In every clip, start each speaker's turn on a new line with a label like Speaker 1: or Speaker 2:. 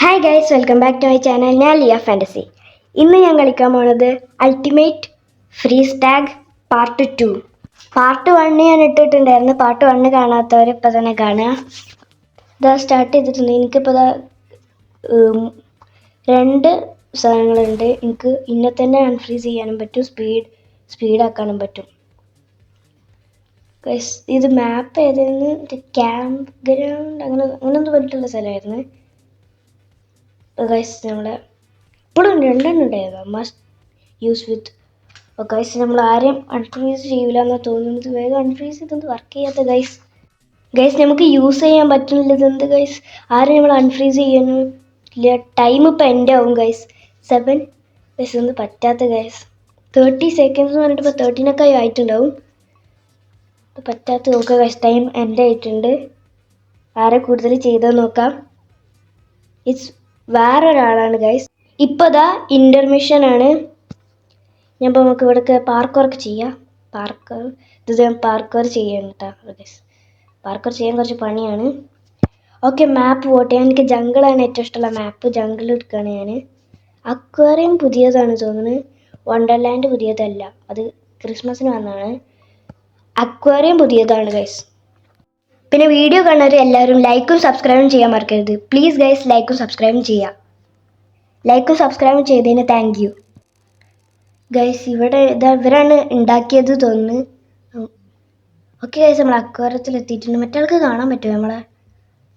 Speaker 1: Hi guys, welcome back to my channel. ഞാൻ Liya fantasy. ഇന്ന് ഞാൻ കളിക്കാൻ പോണത് ultimate freeze tag part 2. Part 1 ഞാൻ ഇട്ടിട്ടുണ്ടായിരുന്നു. പാർട്ട് 1 കാണാത്തവർ ഇപ്പം തന്നെ കാണുക. ഇതാ സ്റ്റാർട്ട് ചെയ്തിട്ടുണ്ട്. എനിക്കിപ്പോൾ ഇതാ 2 സാധനങ്ങളുണ്ട്. എനിക്ക് ഇന്നെ തന്നെ അൺഫ്രീസ് ചെയ്യാനും പറ്റും, സ്പീഡാക്കാനും പറ്റും. ഗൈസ്, ഇത് മാപ്പ് ഏതായിരുന്നു? ക്യാമ്പ് ഗ്രൗണ്ട് അങ്ങനെയൊന്നും പറഞ്ഞിട്ടുള്ള സ്ഥലമായിരുന്നു. ഗൈസ്, നമ്മളെ ഇപ്പോഴും 2 ഉണ്ടായിരുന്നു. Must use with. ഗൈസ്, നമ്മൾ ആരെയും അൺഫ്രീസ് ചെയ്യില്ല എന്നാണ് തോന്നുന്നത്. വേഗം അൺഫ്രീസ് ചെയ്തൊന്ന് വർക്ക് ചെയ്യാത്ത ഗൈസ് നമുക്ക് യൂസ് ചെയ്യാൻ പറ്റുന്നില്ല. ഇതെന്ത് ഗൈസ്, ആരും നമ്മൾ അൺഫ്രീസ് ചെയ്യാനില്ല. ടൈം ഇപ്പം എൻ്റെ ആവും ഗൈസ്. 7 ഗൈസ്, ഒന്നും പറ്റാത്ത ഗൈസ്. 30 സെക്കൻഡ്സ് എന്ന് പറഞ്ഞിട്ട് ഇപ്പോൾ 13 ആയിട്ടുണ്ടാവും. പറ്റാത്ത നോക്കുക ഗൈസ്. ടൈം എൻ്റെ ആയിട്ടുണ്ട്. ആരെ കൂടുതൽ ചെയ്തെന്ന് നോക്കാം. ഇറ്റ്സ് വേറൊരാളാണ് ഗൈസ്. ഇപ്പോൾ ദാ ഇൻ്റർമിഷൻ ആണ്. ഞാൻ ഇപ്പോൾ നമുക്ക് ഇവിടെയൊക്കെ പാർക്കറൊക്കെ ചെയ്യാം. ഇത് ഞാൻ പാർക്കർ ചെയ്യാൻ കേട്ടോ ഗൈസ്. പാർക്കർ ചെയ്യാൻ കുറച്ച് പണിയാണ്. ഓക്കെ, മാപ്പ് പോട്ടെ. എനിക്ക് ജംഗിളാണ് ഏറ്റവും ഇഷ്ടമുള്ള മാപ്പ്. ജംഗിൾ എടുക്കുകയാണ് ഞാൻ. അക്വേറിയം പുതിയതാണ് തോന്നുന്നത്. വണ്ടർലാൻഡ് പുതിയതല്ല, അത് ക്രിസ്മസിന് വന്നതാണ്. അക്വേറിയം പുതിയതാണ് ഗൈസ്. പിന്നെ വീഡിയോ കാണുന്നവർ എല്ലാവരും ലൈക്കും സബ്സ്ക്രൈബും ചെയ്യാൻ മറക്കരുത്. പ്ലീസ് ഗൈസ്, ലൈക്കും സബ്സ്ക്രൈബും ചെയ്യുക. ലൈക്കും സബ്സ്ക്രൈബും ചെയ്തതിന് താങ്ക് യു ഗൈസ്. ഇവരാണ് ഉണ്ടാക്കിയത് തോന്നുന്നു. ഓക്കെ ഗൈസ്, നമ്മൾ അക്വാറിയത്തിൽ എത്തിയിട്ടുണ്ട്. മറ്റാൾക്ക് കാണാൻ പറ്റുമോ നമ്മളെ?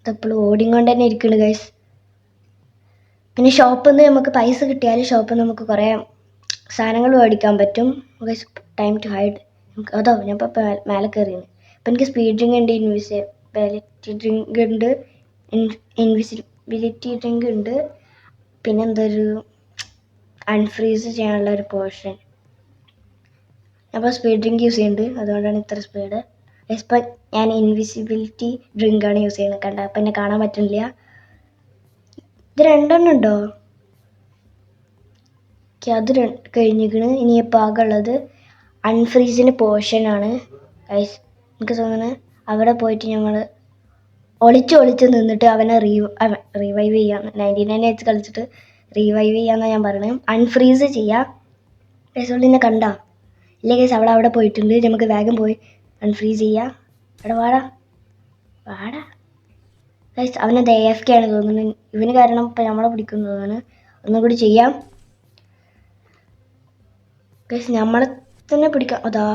Speaker 1: ഇതെപ്പോഴും ഓടിക്കൊണ്ട് തന്നെ ഇരിക്കുന്നു ഗൈസ്. പിന്നെ ഷോപ്പിൽ നിന്ന് നമുക്ക് പൈസ കിട്ടിയാൽ ഷോപ്പിൽ നിന്ന് നമുക്ക് കുറേ സാധനങ്ങൾ മേടിക്കാൻ പറ്റും ഗൈസ്. Time to hide. അതോ ഞാൻ ഇപ്പോൾ മേലെ കയറിയാണ്. അപ്പം എനിക്ക് സ്പീഡ് ഡ്രിങ്ക് ഉണ്ട്, ഇൻവിസിബിലിറ്റി ഡ്രിങ്ക് ഉണ്ട്, ഇൻവിസിബിലിറ്റി ഡ്രിങ്ക് ഉണ്ട്. പിന്നെ എന്തൊരു അൺഫ്രീസ് ചെയ്യാനുള്ള ഒരു പോർഷൻ. അപ്പോൾ സ്പീഡ് ഡ്രിങ്ക് യൂസ് ചെയ്യുന്നുണ്ട്, അതുകൊണ്ടാണ് ഇത്ര സ്പീഡ്. ഇപ്പം ഞാൻ ഇൻവിസിബിലിറ്റി ഡ്രിങ്കാണ് യൂസ് ചെയ്യുന്നത്. കണ്ട, അപ്പം എന്നെ കാണാൻ പറ്റുന്നില്ല. ഇത് 2 ഉണ്ടോ? അത് കഴിഞ്ഞിരിക്കണ്. ഇനി ഇപ്പോൾ ആകെയുള്ളത് അൺഫ്രീസിൻ്റെ പോർഷനാണ് ഗൈസ്. എനിക്ക് തോന്നുന്നത് അവിടെ പോയിട്ട് ഞങ്ങൾ ഒളിച്ച് നിന്നിട്ട് അവനെ റിവൈവ് ചെയ്യാം. 99 വെച്ച് കളിച്ചിട്ട് റിവൈവ് ചെയ്യാമെന്നാണ് ഞാൻ പറയുന്നത്. അൺഫ്രീസ് ചെയ്യാം ഗൈസ്. ഉള്ളിനെ കണ്ടോ? ഇല്ല ഗൈസ്, അവിടെ പോയിട്ടുണ്ട്. നമുക്ക് വേഗം പോയി അൺഫ്രീസ് ചെയ്യാം. അവിടെ വാടാ ഗൈസ്. അവനത് AFK ആണ് തോന്നുന്നത്. ഇവന് കാരണം ഇപ്പം നമ്മളെ പിടിക്കുന്നു തോന്നുന്നു. ഒന്നും കൂടി ചെയ്യാം ഗൈസ്. നമ്മളെ തന്നെ പിടിക്കാം. അതാ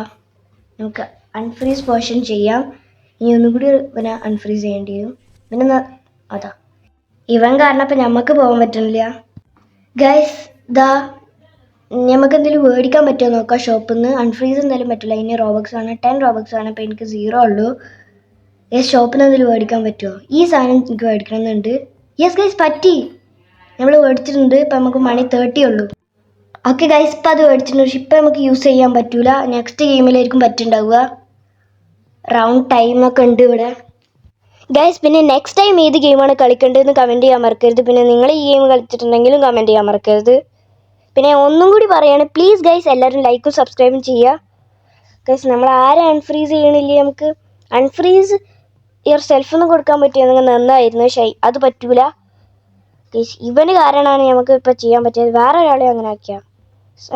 Speaker 1: നമുക്ക് അൺഫ്രീസ് പോർഷൻ ചെയ്യാം. ഇനി ഒന്നും കൂടി ഇവനെ അൺഫ്രീസ് ചെയ്യേണ്ടി വരും. പിന്നെ അതാ ഇവൻ കാരണം ഇപ്പം നമുക്ക് പോകാൻ പറ്റുന്നില്ല ഗൈസ്. നമുക്ക് എന്തെങ്കിലും മേടിക്കാൻ പറ്റുമോ നോക്കാം ഷോപ്പിൽ നിന്ന്. അൺഫ്രീസ് എന്തായാലും പറ്റില്ല. ഇനി റോബക്സ് ആണ്, 10 റോബക്സ് ആണ്. ഇപ്പോൾ എനിക്ക് 0 ഉള്ളൂ. യെസ്, ഷോപ്പിൽ നിന്ന് എന്തെങ്കിലും മേടിക്കാൻ പറ്റുമോ? ഈ സാധനം എനിക്ക് മേടിക്കണമെന്നുണ്ട്. യെസ് ഗൈസ്, പറ്റി. നമ്മൾ മേടിച്ചിട്ടുണ്ട്. ഇപ്പം നമുക്ക് മണി 30 ഉള്ളൂ. ഓക്കെ ഗൈസ്, ഇപ്പം അത് മേടിച്ചിട്ടുണ്ട്. പക്ഷെ ഇപ്പം നമുക്ക് യൂസ് ചെയ്യാൻ പറ്റൂല. നെക്സ്റ്റ് ഗെയിമിലായിരിക്കും പറ്റുണ്ടാവുക. റൗണ്ട് ടൈമൊക്കെ ഉണ്ട് ഇവിടെ ഗൈസ്. പിന്നെ നെക്സ്റ്റ് ടൈം ഏത് ഗെയിമാണ് കളിക്കേണ്ടതെന്ന് കമൻറ്റ് ചെയ്യാൻ മറക്കരുത്. പിന്നെ നിങ്ങൾ ഈ ഗെയിം കളിച്ചിട്ടുണ്ടെങ്കിലും കമൻറ്റ് ചെയ്യാൻ മറക്കരുത്. പിന്നെ ഒന്നും കൂടി പറയാണ്, പ്ലീസ് ഗൈസ്, എല്ലാവരും ലൈക്കും സബ്സ്ക്രൈബും ചെയ്യുക ഗൈസ്. നമ്മൾ ആരും അൺഫ്രീസ് ചെയ്യണില്ലേ. നമുക്ക് അൺഫ്രീസ് യുവർ സെൽഫെന്ന് കൊടുക്കാൻ പറ്റിയെങ്കിൽ നന്നായിരുന്നു. പക്ഷേ അത് പറ്റൂല ഗൈസ്. ഇവന് കാരണമാണ് നമുക്ക് ഇപ്പോൾ ചെയ്യാൻ പറ്റിയത്. വേറെ ഒരാളെ അങ്ങനെ ആക്കിയാൽ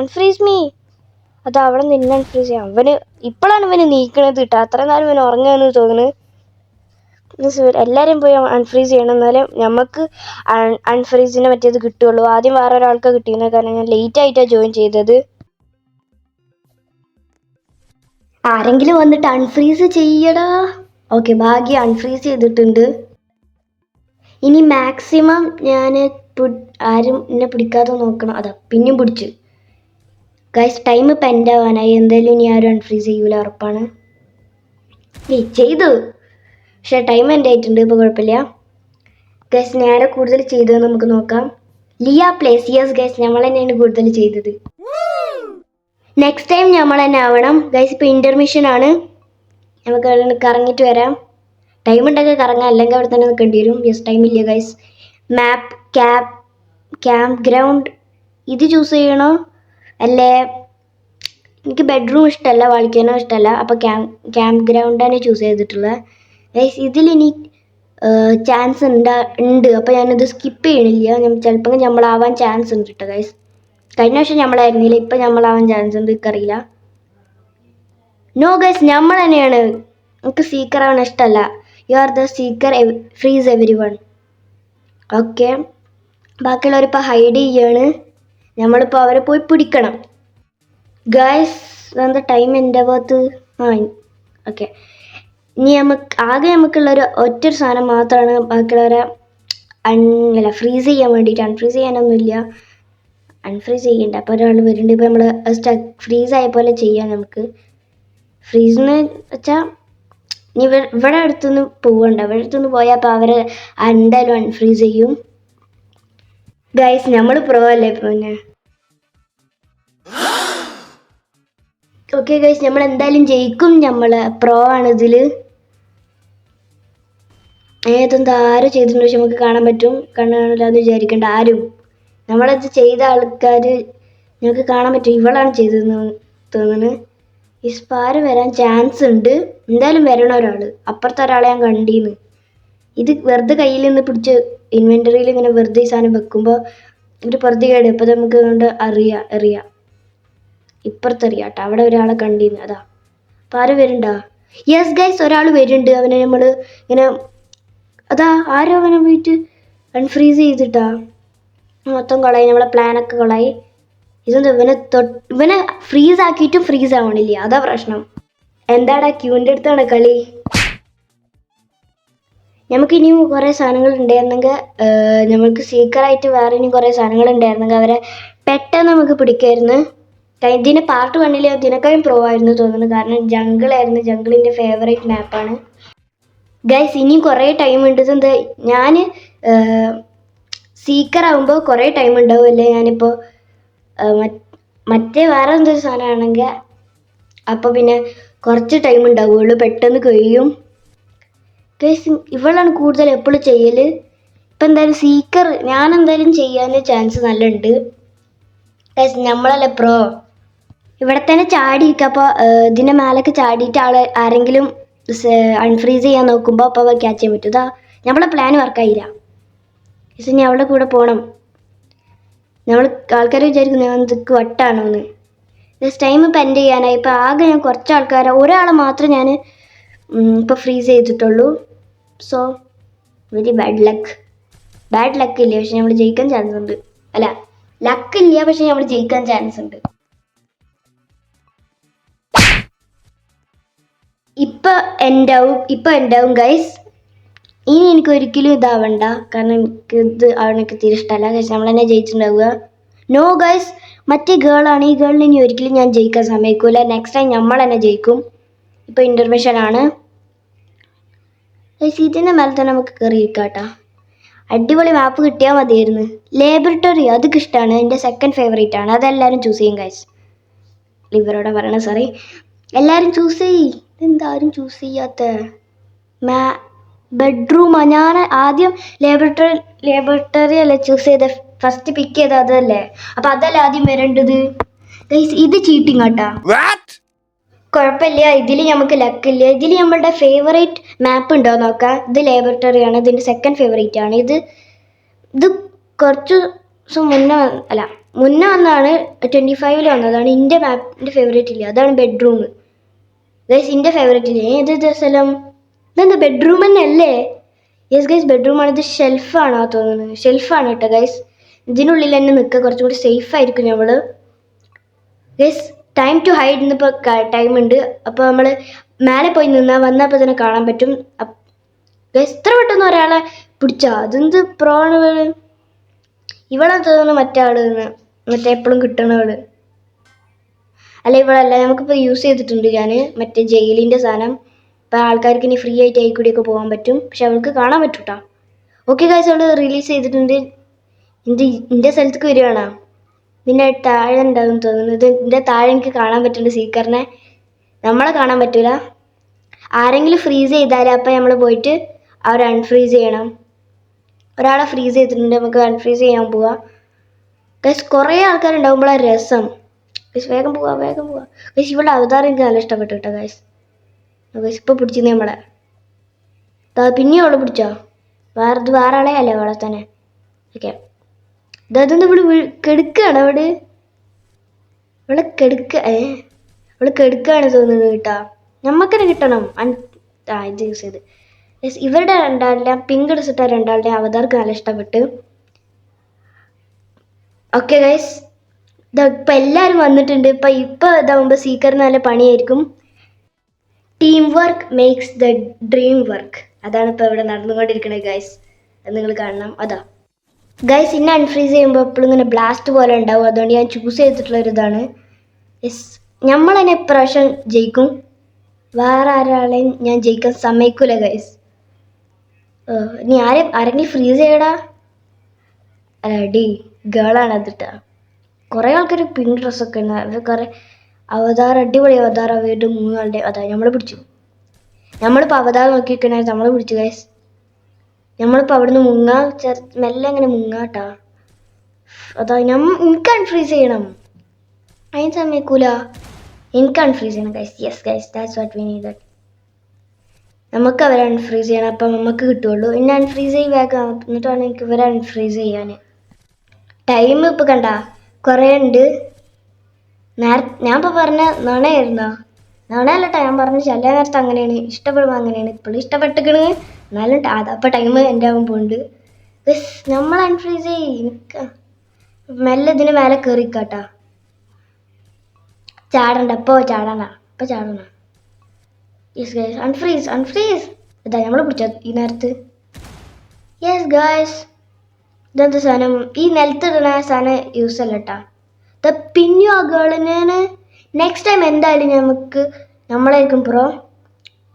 Speaker 1: അൺഫ്രീസ് മീ. അത് അവിടെ നിന്ന് അൺഫ്രീസ് ചെയ്യാം. ഇപ്പോഴാണ് ഇവന് നീക്കണത് കിട്ടുക. അത്ര നേരം ഇവന് ഉറങ്ങുകയെന്ന് തോന്നുന്നു. എല്ലാവരും പോയി അൺഫ്രീസ് ചെയ്യണം, എന്നാലും നമുക്ക് അൺഫ്രീസിനെ പറ്റിയത് കിട്ടുള്ളൂ. ആദ്യം വേറെ ഒരാൾക്ക് കിട്ടിയിരുന്നത്, കാരണം ഞാൻ ലേറ്റ് ആയിട്ടാണ് ജോയിൻ ചെയ്തത്. ആരെങ്കിലും വന്നിട്ട് അൺഫ്രീസ് ചെയ്യടാ. ഓക്കെ, ഭാഗ്യം അൺഫ്രീസ് ചെയ്തിട്ടുണ്ട്. ഇനി മാക്സിമം ഞാൻ ആരും എന്നെ പിടിക്കാതെ നോക്കണം. അതാ പിന്നെയും പിടിച്ചു ഗൈസ്. ടൈം ഇപ്പം എൻ്റെ ആവാനായി. എന്തായാലും ഇനി ആരും അൺഫ്രീസ് ചെയ്യൂല, ഉറപ്പാണ്. ചെയ്തു, പക്ഷേ ടൈം എൻ്റെ ആയിട്ടുണ്ട്. ഇപ്പോൾ കുഴപ്പമില്ല ഗൈസ്. നേരെ കൂടുതൽ ചെയ്തതെന്ന് നമുക്ക് നോക്കാം. ലിയ പ്ലേസ്. യെസ് ഗൈസ്, നമ്മൾ തന്നെയാണ് കൂടുതൽ ചെയ്തത്. നെക്സ്റ്റ് ടൈം നമ്മൾ തന്നെ ആവണം ഗൈസ്. ഇപ്പോൾ ഇൻ്റർമിഷൻ ആണ്. നമുക്ക് കറങ്ങിയിട്ട് വരാം. ടൈം ഉണ്ടെങ്കിൽ കറങ്ങാം, അല്ലെങ്കിൽ അവിടെ തന്നെ നിൽക്കേണ്ടി വരും. യെസ്, ടൈം ഇല്ല ഗൈസ്. മാപ്പ് ക്യാമ്പ് ഗ്രൗണ്ട് ഇത് ചൂസ് ചെയ്യണോ അല്ലേ? എനിക്ക് ബെഡ്റൂം ഇഷ്ടമല്ല, വാളിക്കാനോ ഇഷ്ടമല്ല. അപ്പോൾ ക്യാമ്പ് ഗ്രൗണ്ടാണ് ചൂസ് ചെയ്തിട്ടുള്ളത് ഗൈസ്. ഇതിലിനി ചാൻസ് ഉണ്ട്. അപ്പോൾ ഞാനത് സ്കിപ്പ് ചെയ്യണില്ല. ചിലപ്പോൾ നമ്മളാവാൻ ചാൻസ് ഉണ്ട് കേട്ടോ ഗൈസ്. കഴിഞ്ഞ വർഷം നമ്മളായിരുന്നില്ല, ഇപ്പം നമ്മളാവാൻ ചാൻസ് ഉണ്ട്, എനിക്കറിയില്ല. നോ ഗൈസ്, നമ്മൾ തന്നെയാണ്. നമുക്ക് സീക്കർ ആവാൻ ഇഷ്ടമല്ല. You are the seeker, freeze everyone. Okay, ബാക്കിയുള്ളവരിപ്പോൾ ഹൈഡ് ചെയ്യാണ്. നമ്മളിപ്പോൾ അവരെ പോയി പിടിക്കണം ഗൈസ്. എന്താ ടൈം എൻ്റെ ഭാഗത്ത്? ഓക്കെ. ഇനി നമുക്കുള്ളൊരു ഒറ്റൊരു സാധനം മാത്രമാണ് ബാക്കിയുള്ളവരെ ഫ്രീസ് ചെയ്യാൻ വേണ്ടിയിട്ട്. അൺഫ്രീസ് ചെയ്യാനൊന്നുമില്ല, അൺഫ്രീസ് ചെയ്യണ്ട. അപ്പോൾ ഒരാൾ വരുന്നുണ്ട്. ഇപ്പോൾ നമ്മൾ ഫ്രീസ് ആയ പോലെ ചെയ്യാം നമുക്ക്. ഫ്രീസെന്ന് വെച്ചാൽ ഇനി ഇവിടെ അടുത്തുനിന്ന് പോവണ്ട. ഇവിടെ അടുത്തുനിന്ന് പോയാൽ അപ്പോൾ അവരെ എന്തായാലും അൺഫ്രീസ് ചെയ്യും ഗൈസ്. നമ്മൾ പ്രോ അല്ലേ പിന്നെ. ഓക്കെ ഗൈസ്, നമ്മൾ എന്തായാലും ജയിക്കും. നമ്മൾ പ്രോ ആണ് ഇതിൽ. ഏതെന്താ ആരും ചെയ്തിട്ടുണ്ട്, പക്ഷെ നമുക്ക് കാണാൻ പറ്റും. കണ്ണാണില്ല എന്ന് വിചാരിക്കേണ്ട ആരും. നമ്മളത് ചെയ്ത ആൾക്കാർ ഞങ്ങൾക്ക് കാണാൻ പറ്റും. ഇവളാണ് ചെയ്തതെന്ന് തോന്നുന്നു. ഈ സ്പാര് വരാൻ ചാൻസ് ഉണ്ട്. എന്തായാലും വരണം ഒരാൾ. അപ്പുറത്തെ ഒരാളെ ഞാൻ കണ്ടീന്ന്. ഇത് വെറുതെ കയ്യിൽ നിന്ന് പിടിച്ച് ഇൻവെൻ്ററിയിൽ ഇങ്ങനെ വെറുതെ ഈ സാധനം വെക്കുമ്പോൾ ഒരു പ്രതികേട്. അപ്പോൾ നമുക്ക് കൊണ്ട് അറിയാം ഇപ്പുറത്തറിയാം കേട്ടോ. അവിടെ ഒരാളെ കണ്ടീന്ന്. അതാ അപ്പോൾ ആരും വരുന്നുണ്ടോ? യെസ് ഗൈസ്, ഒരാൾ വരുന്നുണ്ട്. അവനെ നമ്മൾ ഇങ്ങനെ അതാ ആരോ അവനെ പോയിട്ട് അൺഫ്രീസ് ചെയ്തിട്ടാ. മൊത്തം കൊളായി, നമ്മളെ പ്ലാനൊക്കെ കൊളായി. ഇതെന്താ ഇവനെ ഫ്രീസ് ആക്കിയിട്ടും ഫ്രീസ് ആവണില്ല, അതാ പ്രശ്നം. എന്താടാ ക്യൂവിൻ്റെ അടുത്താണ് കളി. നമുക്ക് ഇനിയും കുറേ സാധനങ്ങൾ ഉണ്ടായിരുന്നെങ്കിൽ, നമുക്ക് സീക്കറായിട്ട് വേറെ ഇനിയും കുറേ സാധനങ്ങൾ ഉണ്ടായിരുന്നെങ്കിൽ അവരെ പെട്ടെന്ന് നമുക്ക് പിടിക്കായിരുന്നു. ഇതിന് പാർട്ട് 1 ഇതിനേക്കാളും പ്രോ ആയിരുന്നു തോന്നുന്നു. കാരണം ജംഗിളായിരുന്നു. ജംഗിളിൻ്റെ ഫേവറേറ്റ് മാപ്പാണ് ഗൈസ്. ഇനിയും കുറേ ടൈം ഉണ്ട്. ഇതെന്താ ഞാൻ സീക്കർ ആകുമ്പോൾ കുറേ ടൈം ഉണ്ടാവും അല്ലേ. ഞാനിപ്പോൾ മറ്റേ വേറെ എന്തൊരു സാധനമാണെങ്കിൽ അപ്പോൾ പിന്നെ കുറച്ച് ടൈം ഉണ്ടാവുകയുള്ളൂ, പെട്ടെന്ന് കഴിയും ഗൈസ്. ഇവളാണ് കൂടുതൽ എപ്പോഴും ചെയ്യൽ. ഇപ്പം എന്തായാലും സീക്കർ ഞാൻ എന്തായാലും ചെയ്യാൻ ചാൻസ് നല്ല ഉണ്ട് ഗൈസ്. നമ്മളല്ലേ പ്രോ. ഇവിടെ തന്നെ ചാടിയിരിക്കുക. അപ്പോൾ ഇതിൻ്റെ മേലൊക്കെ ചാടിയിട്ട് ആരെങ്കിലും അൺഫ്രീസ് ചെയ്യാൻ നോക്കുമ്പോൾ അപ്പോൾ ക്യാച്ച് ചെയ്യാൻ പറ്റും. ഇതാ നമ്മളെ പ്ലാൻ വർക്കായില്ല ഗൈസ്. ഇനി അവളുടെ കൂടെ പോകണം. നമ്മൾ ആൾക്കാർ വിചാരിക്കും ഞാൻ ഇതൊക്കെ വട്ടാണോന്ന്. ജസ്റ്റ് ടൈം ഇപ്പം എൻഡ് ചെയ്യാനായി. ഇപ്പോൾ ആകെ ഞാൻ കുറച്ച് ഒരാളെ മാത്രം ഞാൻ ഇപ്പോൾ ഫ്രീസ് ചെയ്തിട്ടുള്ളൂ. സോ വെരി ബാഡ് ലക്ക് ഇല്ല, പക്ഷെ നമ്മൾ ജയിക്കാൻ ചാൻസ് ഉണ്ട്. അല്ല, ലക്ക് ഇല്ല, പക്ഷെ നമ്മൾ ജയിക്കാൻ ചാൻസ് ഉണ്ട്. ഇപ്പം എൻഡാവും ഗൈസ്. ഇനി എനിക്ക് ഒരിക്കലും ഇതാവണ്ട, കാരണം എനിക്ക് തീരെ ഇഷ്ടമല്ല. പക്ഷെ നമ്മൾ തന്നെ ജയിച്ചിട്ടുണ്ടാവുക. നോ ഗൈസ്, മറ്റേ ഗേളാണ്. ഈ ഗേളിന് ഇനി ഒരിക്കലും ഞാൻ ജയിക്കാൻ സമ്മതിക്കൂല. നെക്സ്റ്റ് ടൈം നമ്മൾ തന്നെ ജയിക്കും. ഇപ്പോൾ ഇൻ്റർമിഷൻ ആണ് ഗൈസ്. ഇതിൻ്റെ മേലെ തന്നെ നമുക്ക് കയറിയിരിക്കാം കേട്ടോ. അടിപൊളി മാപ്പ് കിട്ടിയാൽ മതിയായിരുന്നു. ലാബറട്ടറി അതൊക്കെ ഇഷ്ടമാണ്, എൻ്റെ സെക്കൻഡ് ഫേവറേറ്റ് ആണ്. അതെല്ലാവരും ചൂസ് ചെയ്യും ഗൈസ്. ഇവരോടെ പറയണ സോറി. എല്ലാവരും ചൂസ് ചെയ്യും. എന്താരും ചൂസ് ചെയ്യാത്ത ബെഡ്റൂമാ. ഞാൻ ആദ്യം ലാബറട്ടറി അല്ലേ ചൂസ് ചെയ്ത, ഫസ്റ്റ് പിക്ക് ചെയ്ത അതല്ലേ. അപ്പം അതല്ല ആദ്യം വരേണ്ടത് ഗൈസ്. ഇത് ചീറ്റിങ് കേട്ടാ. കുഴപ്പമില്ല, ഇതിൽ നമുക്ക് ലക്കില്ല. ഇതിൽ നമ്മളുടെ ഫേവറേറ്റ് മാപ്പ് ഉണ്ടോ നോക്കാം. ഇത് ലാബറട്ടറി ആണ്, ഇതിൻ്റെ സെക്കൻഡ് ഫേവറേറ്റ് ആണ്. ഇത് കുറച്ച് ദിവസം മുന്നേ വന്നാണ് 25 വന്നതാണ്. എൻ്റെ മാപ്പിൻ്റെ ഫേവറേറ്റ് ഇല്ല, അതാണ് ബെഡ്റൂം ഗൈസ്. എൻ്റെ ഫേവറേറ്റ് ഇല്ല. ഏത് സ്ഥലം? ഇതെന്താ ബെഡ്റൂം തന്നെ അല്ലേ? യെസ് ഗൈസ്, ബെഡ്റൂമാണ്. ഇത് ഷെൽഫാണോ തോന്നുന്നത്? ഷെൽഫാണ് കേട്ടോ ഗൈസ്. ഇതിനുള്ളിൽ തന്നെ നിൽക്കുക, കുറച്ചും കൂടി സേഫ് ആയിരിക്കും നമ്മൾ ഗൈസ്. ടൈം ടു ഹൈഡ് എന്നിപ്പോൾ ടൈം ഉണ്ട്. അപ്പോൾ നമ്മൾ മേലെ പോയി വന്നപ്പോൾ തന്നെ കാണാൻ പറ്റും ഗൈസ്. ഇത്ര പെട്ടെന്ന് ഒരാളെ പിടിച്ചാ അതെന്ത് പ്രോണ്. ഇവളെ തോന്നുന്നു മറ്റേ എപ്പോഴും കിട്ടണവള് അല്ല, ഇവളല്ല. നമുക്കിപ്പോൾ യൂസ് ചെയ്തിട്ടുണ്ട് ഞാൻ മറ്റേ ജയിലിൻ്റെ സാധനം. ഇപ്പോൾ ആൾക്കാർക്ക് ഇനി ഫ്രീ ആയിട്ട് ആയിക്കൂടിയൊക്കെ പോകാൻ പറ്റും, പക്ഷെ അവൾക്ക് കാണാൻ പറ്റും കേട്ടോ. ഓക്കെ ഗൈസ്, അവൾ റിലീസ് ചെയ്തിട്ടുണ്ട്. എൻ്റെ സ്ഥലത്തേക്ക് വരികയാണോ? ഇതിൻ്റെ താഴെ ഉണ്ടാകും തോന്നുന്നത്. ഇതിൻ്റെ താഴെ എനിക്ക് കാണാൻ പറ്റുന്നുണ്ട് സീക്കറിനെ. നമ്മളെ കാണാൻ പറ്റില്ല. ആരെങ്കിലും ഫ്രീസ് ചെയ്താൽ അപ്പം നമ്മൾ പോയിട്ട് അവരെ അൺഫ്രീസ് ചെയ്യണം. ഒരാളെ ഫ്രീസ് ചെയ്തിട്ടുണ്ട്, നമുക്ക് അൺഫ്രീസ് ചെയ്യാൻ പോവാം ഗൈസ്. കുറേ ആൾക്കാരുണ്ടാകുമ്പോഴാണ് രസം ഗൈസ്. വേഗം പോവാം ഗൈസ്. ഇവിടെ അവതാരം എനിക്ക് നല്ല ഇഷ്ടപ്പെട്ടു കേട്ടോ ഗൈസ്. ഗൈസ് ഇപ്പോൾ പിടിച്ചിരുന്നു നമ്മളെ. പിന്നെയും അവളെ പിടിച്ചോ? വേറെ ആളെ അല്ലേ അവളെ തന്നെ. ഓക്കെ, ഇതൊന്നും ഇവിടെ കെടുക്കുകയാണ് അവിടെ. അവളെ കെടുക്കുകയാണ് തോന്നുന്നത് കേട്ടാ. നമ്മക്കന്നെ കിട്ടണം. ഇത് യൂസ് ചെയ്ത് ഇവരുടെ രണ്ടാളുടെ പിങ്ക് എടുത്തിട്ട രണ്ടാളുടെ അവതാർക്ക് നല്ല ഇഷ്ടപ്പെട്ട്. ഓക്കെ ഗൈസ്, ഇപ്പം എല്ലാവരും വന്നിട്ടുണ്ട്. ഇപ്പം ഇതാവുമ്പോൾ സീക്കറിന് നല്ല പണിയായിരിക്കും. Team work makes the dream work. അതാണ് ഇപ്പോൾ ഇവിടെ നടന്നുകൊണ്ടിരിക്കുന്നത് ഗൈസ്. അത് നിങ്ങൾ കാണണം. അതാ ഗൈസ്, ഇന്നെ അൺഫ്രീസ് ചെയ്യുമ്പോൾ എപ്പോഴും ഇങ്ങനെ ബ്ലാസ്റ്റ് പോലെ ഉണ്ടാവും. അതുകൊണ്ട് ഞാൻ ചൂസ് ചെയ്തിട്ടുള്ളൊരിതാണ്. യെസ്, നമ്മൾ തന്നെ ഇപ്രാവശ്യം ജയിക്കും. വേറെ ആരാളെയും ഞാൻ ജയിക്കാൻ സമ്മതിക്കൂല ഗൈസ്. നീ ആരെങ്കിലും ഫ്രീസ് ചെയ്യടാ. അടി ഗേളാണ് അതിട്ടാ. കുറേ ആൾക്കാർ പിങ്ക് ഡ്രസ്സൊക്കെ ഉണ്ട്. അത് കുറേ അവതാരം, അടിപൊളി അവതാരം. വീണ്ടും 3 ആളുടെ അതാ നമ്മൾ പിടിച്ചു. നമ്മളിപ്പോൾ അവതാരം നോക്കിയിരിക്കണേ നമ്മൾ പിടിച്ചു ഗൈസ്. നമ്മളിപ്പോൾ അവിടുന്ന് മെല്ലെ അങ്ങനെ മുങ്ങാട്ടാ. അതാ എനിക്ക് അൺഫ്രീസ് ചെയ്യണം. അതിന് സമ്മതിക്കൂല. എനിക്ക് അൺഫ്രീസ് ചെയ്യണം guys. Yes guys, that's what we need. നമുക്ക് അവരെ അൺഫ്രീസ് ചെയ്യണം, അപ്പം നമുക്ക് കിട്ടുള്ളൂ. എന്നെ അൺഫ്രീസ് ചെയ്ത് വേഗം എന്നിട്ടാണ് എനിക്ക് ഇവരെ അൺഫ്രീസ് ചെയ്യാൻ. ടൈം ഇപ്പോൾ കണ്ട കുറേ ഉണ്ട്. ഞാൻ ഇപ്പോൾ പറഞ്ഞ നുണയായിരുന്നോ? നുണയല്ലട്ടാ ഞാൻ പറഞ്ഞ ചില നേരത്തെ അങ്ങനെയാണ്. ഇഷ്ടപ്പെടുമ്പോൾ അങ്ങനെയാണ്. ഇപ്പോഴും ഇഷ്ടപ്പെട്ടിക്കണ്. എന്നാലും അതപ്പോൾ ടൈം എൻ്റെ ആകുമ്പോൾ പോകുന്നുണ്ട്. ബസ് നമ്മൾ അൺഫ്രീസ് എനിക്ക് മെല്ലെ ഇതിന് മേലെ കയറിക്കാട്ടാ. ചാടണ്ട, ഇപ്പോൾ ചാടണ. Yes guys, unfreeze. ഇതാ നമ്മൾ പിടിച്ച ഈ നേരത്ത്. യെസ് ഗൈസ്, ഇതെന്താ സാധനം? ഈ നിലത്തിടുന്ന സാധനം യൂസ് അല്ല കേട്ടാ. പിന്നെയും ആ ഗേളിനാണ്. നെക്സ്റ്റ് ടൈം എന്തായാലും നമ്മളായിരിക്കും പ്രോ.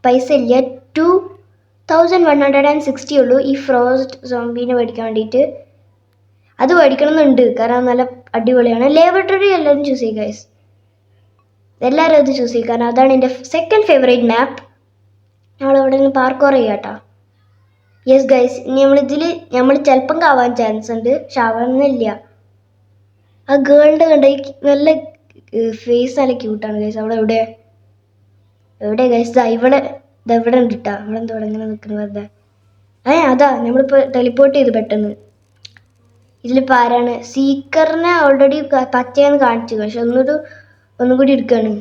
Speaker 1: പൈസ ഇല്ല, 2160 ഉള്ളൂ ഈ ഫ്രോസ്റ്റ് സോംബീനെ മേടിക്കാൻ വേണ്ടിയിട്ട്. അത് മേടിക്കണമെന്നുണ്ട്, കാരണം നല്ല അടിപൊളിയാണ്. ലേബറട്ടറി എല്ലാവരും ചൂസ് ചെയ്യുക ഗൈസ്. എല്ലാവരും അത് ചൂസ് ചെയ്യും, കാരണം അതാണ് എൻ്റെ സെക്കൻഡ് ഫേവറേറ്റ് മാപ്പ്. നമ്മളവിടെ നിന്ന് പാർക്കോർ ചെയ്യാട്ടോ. യെസ് ഗൈസ്, ഇനി നമ്മൾ ചിലപ്പം ആവാൻ ചാൻസ് ഉണ്ട്, പക്ഷെ ആവാനൊന്നുമില്ല. ആ ഗേളിൻ്റെ കണ്ട നല്ല ഫേസ് നല്ല ക്യൂട്ടാണ് ഗൈസ്. എവിടെ ഗൈസ്? ഇവിടെ ഉണ്ട് കേട്ടോ. അവിടെ എന്തോ ഇങ്ങനെ നിൽക്കുന്നത് വെറുതെ. അതാ നമ്മളിപ്പോൾ ടെലിപ്പോർട്ട് ചെയ്ത് പെട്ടെന്ന്. ഇതിലിപ്പോൾ ആരാണ്? സീക്കറിനെ ഓൾറെഡി പച്ചയെന്ന് കാണിച്ചു, പക്ഷെ ഒന്നും കൂടി എടുക്കുകയാണ്.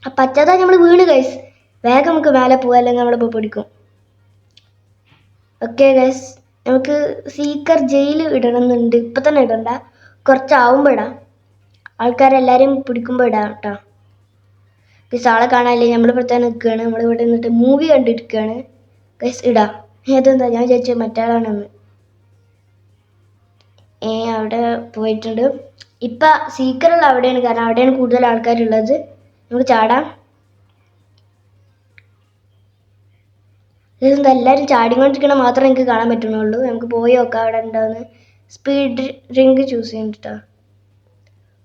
Speaker 1: ആ പച്ചതാ നമ്മൾ വീണ് ഗൈസ്. വേഗം നമുക്ക് മേലെ പോകാം, അല്ലെങ്കിൽ നമ്മളിപ്പോൾ പിടിക്കും. ഓക്കെ ഗൈസ്, നമുക്ക് സീക്കർ ജയിലിൽ ഇടണമെന്നുണ്ട്. ഇപ്പം തന്നെ ഇടണ്ട, കുറച്ചാവുമ്പോൾ ഇടാം. ആൾക്കാരെല്ലാവരും പിടിക്കുമ്പോൾ ഇടാം കേട്ടോ. ഗൈസ് ആളെ കാണാനില്ലേ? നമ്മളിപ്പോൾ തന്നെ നിൽക്കുകയാണ്. നമ്മളിവിടെ നിന്നിട്ട് മൂവി കണ്ടിരിക്കുകയാണ് ഗൈസ്. ഇടാം. അതെന്താ ഞാൻ വിചാരിച്ചത് മറ്റാളാണെന്ന്. അവിടെ പോയിട്ടുണ്ട്. ഇപ്പം സീക്കറുള്ള അവിടെയാണ്, കാരണം അവിടെയാണ് കൂടുതൽ ആൾക്കാരുള്ളത്. നമുക്ക് ചാടാം. ഇതെന്താ എല്ലാവരും ചാടിക്കൊണ്ടിരിക്കണ മാത്രമേ എനിക്ക് കാണാൻ പറ്റുന്നുള്ളൂ. നമുക്ക് പോയി നോക്കാം അവിടെ ഉണ്ടാവുന്ന. സ്പീഡ് റിങ്ക് ചൂസ് ചെയ്യുന്നുണ്ട്.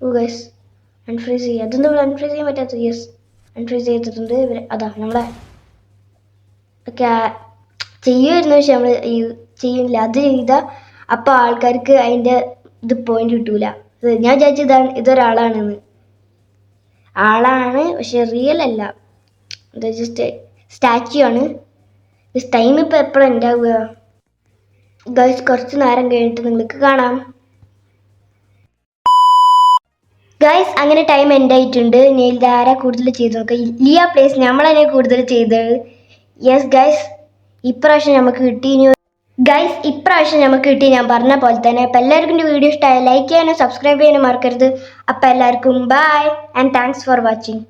Speaker 1: ഓ ഗൈസ്, അൺഫ്രീസ് ചെയ്യുക. അതൊന്നും ഇവിടെ അൺഫ്രീസ് ചെയ്യാൻ പറ്റാത്ത. യെസ്, അൺഫ്രീസ് ചെയ്തിട്ടുണ്ട് ഇവർ. അതാ നമ്മളെ ഒക്കെ ചെയ്യുമായിരുന്നു, പക്ഷെ നമ്മൾ ചെയ്യുന്നില്ല. അത് ചെയ്താൽ അപ്പോൾ ആൾക്കാർക്ക് അതിൻ്റെ ഇത് പോയിന്റ് കിട്ടൂല. ഞാൻ വിചാരിച്ചതാണ് ഇതൊരാളാണെന്ന്. ആളാണ്, പക്ഷെ റിയൽ അല്ല. ഇത് ജസ്റ്റ് സ്റ്റാച്യു ആണ്. ടൈം ഇപ്പോൾ എപ്പോഴാണ് ഉണ്ടാവുക ഗൈസ്? കുറച്ച് നേരം കഴിഞ്ഞിട്ട് നിങ്ങൾക്ക് കാണാം ഗൈസ്. അങ്ങനെ ടൈം എൻഡ് ആയിട്ടുണ്ട്. ഇനി ഇതാരാ കൂടുതൽ ചെയ്ത് നോക്കാം? ലിയ പ്ലേസ് നമ്മളതിനെ കൂടുതൽ ചെയ്തത്. യെസ് ഗൈസ്, ഇപ്രാവശ്യം നമുക്ക് കിട്ടി. ഞാൻ പറഞ്ഞ പോലെ തന്നെ. അപ്പം എല്ലാവർക്കും എൻ്റെ വീഡിയോ ഇഷ്ടമായി ലൈക്ക് ചെയ്യാനും സബ്സ്ക്രൈബ് ചെയ്യാനും മറക്കരുത്. അപ്പം എല്ലാവർക്കും bye and thanks for watching.